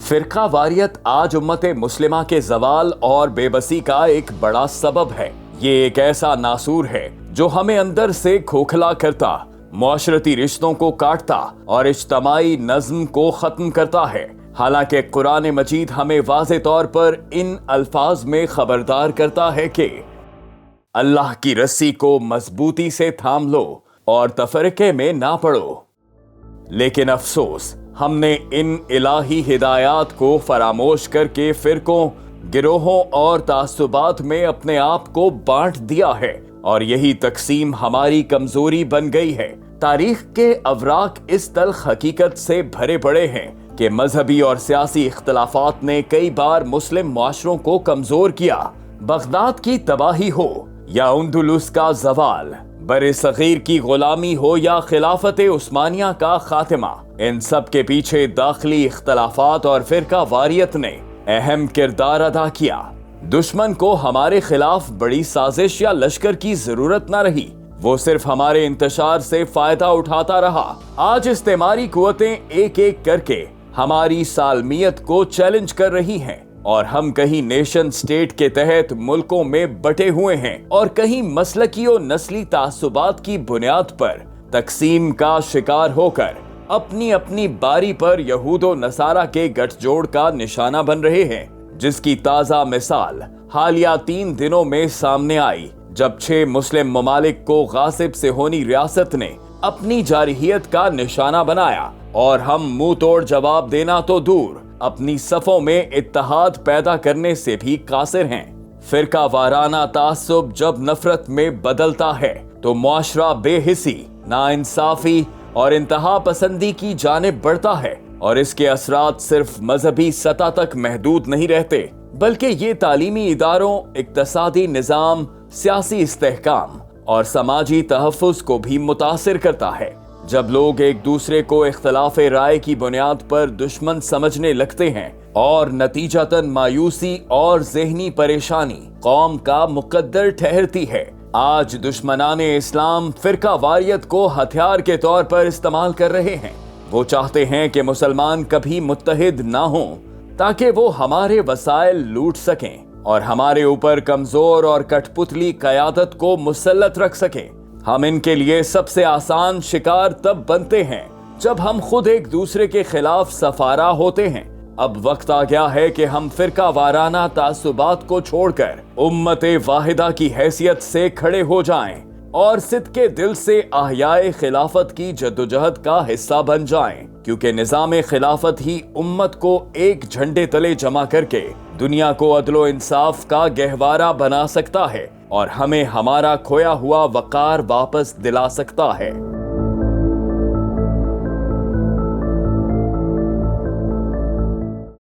فرقہ واریت آج امت مسلمہ کے زوال اور بے بسی کا ایک بڑا سبب ہے۔ یہ ایک ایسا ناسور ہے جو ہمیں اندر سے کھوکھلا کرتا، معاشرتی رشتوں کو کاٹتا اور اجتماعی نظم کو ختم کرتا ہے۔ حالانکہ قرآن مجید ہمیں واضح طور پر ان الفاظ میں خبردار کرتا ہے کہ اللہ کی رسی کو مضبوطی سے تھام لو اور تفرقے میں نہ پڑو۔ لیکن افسوس، ہم نے ان الہی ہدایات کو فراموش کر کے فرقوں، گروہوں اور تعصبات میں اپنے آپ کو بانٹ دیا ہے، اور یہی تقسیم ہماری کمزوری بن گئی ہے۔ تاریخ کے اوراق اس تلخ حقیقت سے بھرے پڑے ہیں کہ مذہبی اور سیاسی اختلافات نے کئی بار مسلم معاشروں کو کمزور کیا۔ بغداد کی تباہی ہو یا اندلس کا زوال، بر صغیر کی غلامی ہو یا خلافت عثمانیہ کا خاتمہ، ان سب کے پیچھے داخلی اختلافات اور فرقہ واریت نے اہم کردار ادا کیا۔ دشمن کو ہمارے خلاف بڑی سازش یا لشکر کی ضرورت نہ رہی، وہ صرف ہمارے انتشار سے فائدہ اٹھاتا رہا۔ آج استعماری قوتیں ایک ایک کر کے ہماری سالمیت کو چیلنج کر رہی ہیں، اور ہم کہیں نیشن سٹیٹ کے تحت ملکوں میں بٹے ہوئے ہیں اور کہیں مسلکی و نسلی تعصبات کی بنیاد پر تقسیم کا شکار ہو کر اپنی اپنی باری پر یہود و نصارہ کے گٹھ جوڑ کا نشانہ بن رہے ہیں، جس کی تازہ مثال حالیہ 3 دنوں میں سامنے آئی، جب 6 مسلم ممالک کو غاصب صہیونی ریاست نے اپنی جارحیت کا نشانہ بنایا، اور ہم منہ توڑ جواب دینا تو دور، اپنی صفوں میں اتحاد پیدا کرنے سے بھی قاصر ہیں۔ فرقہ وارانہ تعصب جب نفرت میں بدلتا ہے تو معاشرہ بے حسی، ناانصافی اور انتہا پسندی کی جانب بڑھتا ہے، اور اس کے اثرات صرف مذہبی سطح تک محدود نہیں رہتے، بلکہ یہ تعلیمی اداروں، اقتصادی نظام، سیاسی استحکام اور سماجی تحفظ کو بھی متاثر کرتا ہے۔ جب لوگ ایک دوسرے کو اختلاف رائے کی بنیاد پر دشمن سمجھنے لگتے ہیں اور نتیجتاً مایوسی اور ذہنی پریشانی قوم کا مقدر ٹھہرتی ہے، آج دشمنان اسلام فرقہ واریت کو ہتھیار کے طور پر استعمال کر رہے ہیں۔ وہ چاہتے ہیں کہ مسلمان کبھی متحد نہ ہوں تاکہ وہ ہمارے وسائل لوٹ سکیں اور ہمارے اوپر کمزور اور کٹ پتلی قیادت کو مسلط رکھ سکیں۔ ہم ان کے لیے سب سے آسان شکار تب بنتے ہیں جب ہم خود ایک دوسرے کے خلاف سفارا ہوتے ہیں۔ اب وقت آ گیا ہے کہ ہم فرقہ وارانہ تعصبات کو چھوڑ کر امت واحدہ کی حیثیت سے کھڑے ہو جائیں اور صدق دل سے احیاء خلافت کی جدوجہد کا حصہ بن جائیں، کیونکہ نظام خلافت ہی امت کو ایک جھنڈے تلے جمع کر کے دنیا کو عدل و انصاف کا گہوارہ بنا سکتا ہے اور ہمیں ہمارا کھویا ہوا وقار واپس دلا سکتا ہے۔